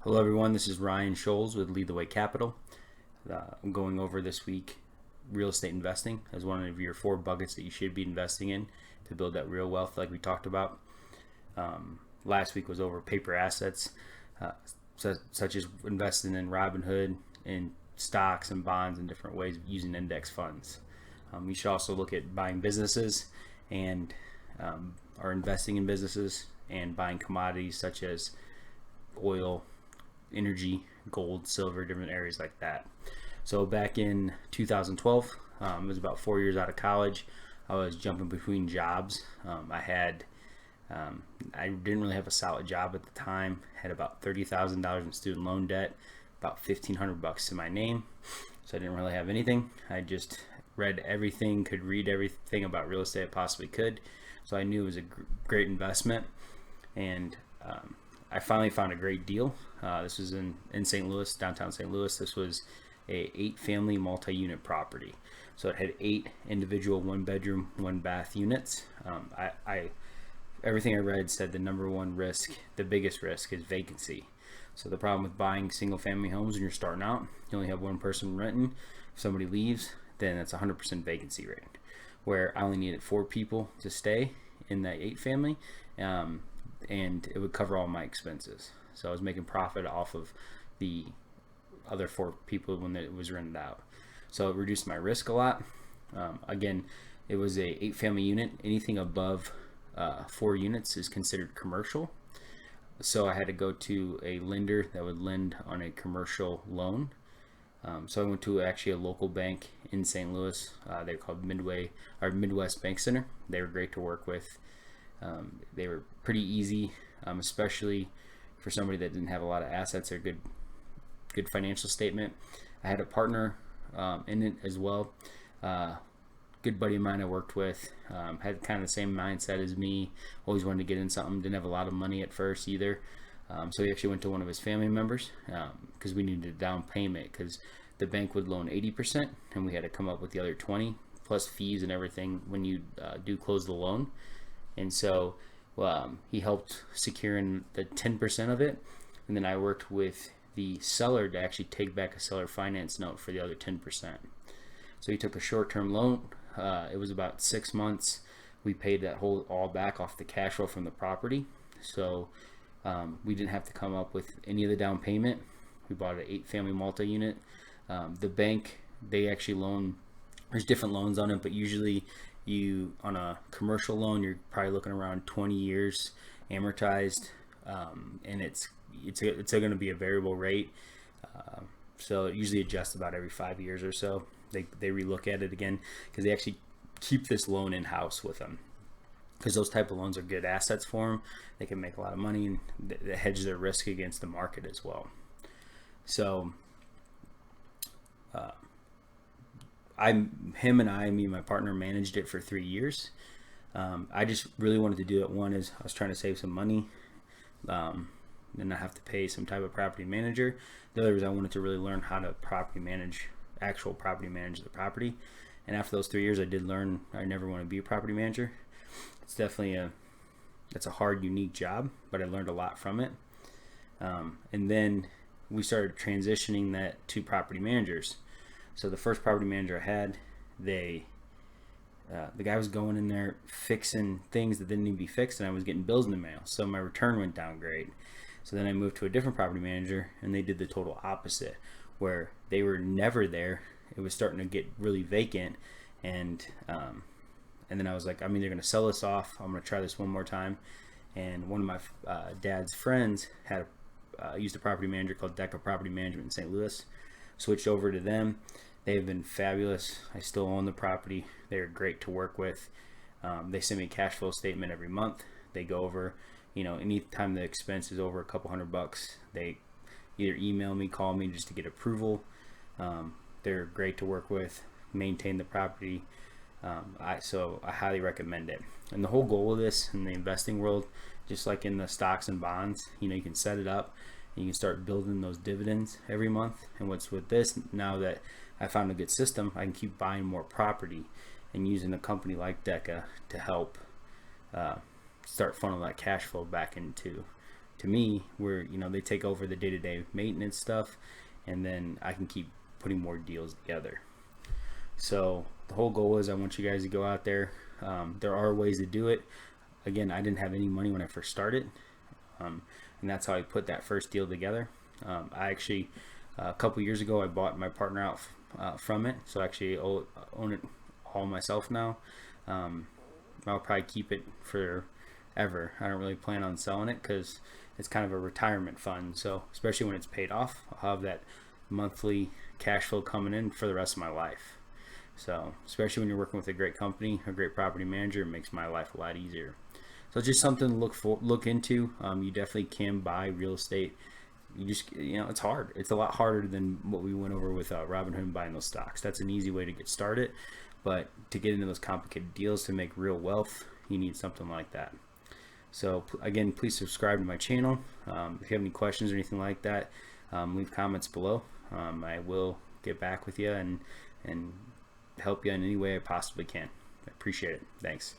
Hello everyone, this is Ryan Scholes with Lead the Way Capital. I'm going over this week real estate investing as one of your 4 buckets that you should be investing in to build that real wealth like we talked about. Last week was over paper assets, such as investing in Robinhood and stocks and bonds and different ways of using index funds. You should also look at buying businesses and or investing in businesses and buying commodities such as oil, energy, gold, silver, different areas like that. So back in 2012, it was about 4 years out of college. I was jumping between jobs. I didn't really have a solid job at the time. Had about $30,000 in student loan debt, about $1,500 to my name. So I didn't really have anything. I just read everything, could read everything about real estate I possibly could. So I knew it was a great investment, and I finally found a great deal. This was in St. Louis, downtown St. Louis. This was a 8-family multi-unit property. So it had 8 individual 1-bedroom, 1-bath units. Everything I read said the number one risk, the biggest risk, is vacancy. So the problem with buying single-family homes when you're starting out, you only have one person renting. If somebody leaves, then it's 100% vacancy rate. Where I only needed 4 people to stay in that 8-family. And it would cover all my expenses. So I was making profit off of the other 4 people when it was rented out. So it reduced my risk a lot. Again, it was a 8-family unit. Anything above 4 units is considered commercial. So I had to go to a lender that would lend on a commercial loan. So I went to actually a local bank in St. Louis. They're called Midwest Bank Center. They were great to work with. They were pretty easy, especially for somebody that didn't have a lot of assets or good financial statement. I had a partner in it as well. Good buddy of mine I worked with, had kind of the same mindset as me. Always wanted to get in something. Didn't have a lot of money at first either. So he actually went to one of his family members because we needed a down payment because the bank would loan 80% and we had to come up with the other 20 plus fees and everything when you do close the loan. And so he helped securing the 10% of it, and then I worked with the seller to actually take back a seller finance note for the other 10%. So he took a short-term loan. It was about 6 months. We paid that all back off the cash flow from the property. So we didn't have to come up with any of the down payment. We bought an 8-family multi-unit. The bank, they actually loan. There's different loans on it, but usually on a commercial loan, you're probably looking around 20 years amortized, and it's going to be a variable rate. So it usually adjusts about every 5 years or so. They relook at it again because they actually keep this loan in house with them, because those type of loans are good assets for them. They can make a lot of money and they hedge their risk against the market as well. So me and my partner managed it for 3 years. I just really wanted to do it. One is I was trying to save some money, and not have to pay some type of property manager. The other is I wanted to really learn how to actual property manage the property. And after those 3 years, I did learn I never want to be a property manager. It's definitely it's a hard, unique job, but I learned a lot from it. And then we started transitioning that to property managers. So the first property manager I had, the guy was going in there fixing things that didn't need to be fixed, and I was getting bills in the mail. So my return went down great. So then I moved to a different property manager, and they did the total opposite, where they were never there. It was starting to get really vacant, and then I was like, I'm either going to sell this off. I'm going to try this one more time. And one of my dad's friends had used a property manager called Deca Property Management in St. Louis. Switched over to them. They have been fabulous. I still own the property. They're great to work with. They send me a cash flow statement every month. They go over, anytime the expense is over a couple $100, they either email me, call me just to get approval. They're great to work with, maintain the property. So I highly recommend it. And the whole goal of this in the investing world, just like in the stocks and bonds, you can set it up and you can start building those dividends every month. And what's with this, now that I found a good system, I can keep buying more property and using a company like Deca to help start funneling that cash flow back into to me, where they take over the day-to-day maintenance stuff, and then I can keep putting more deals together. So the whole goal is I want you guys to go out there. There are ways to do it. Again, I didn't have any money when I first started, and that's how I put that first deal together. I actually, a couple years ago, I bought my partner out from it, so I actually own it all myself now. I'll probably keep it forever. I don't really plan on selling it because it's kind of a retirement fund. So especially when it's paid off, I'll have that monthly cash flow coming in for the rest of my life. So especially when you're working with a great company, a great property manager, it makes my life a lot easier. So it's just something to look into. You definitely can buy real estate. You just, it's hard. It's a lot harder than what we went over with Robinhood and buying those stocks. That's an easy way to get started, but to get into those complicated deals to make real wealth, you need something like that. So again, please subscribe to my channel. If you have any questions or anything like that, leave comments below. I will get back with you and help you in any way I possibly can. I appreciate it. Thanks.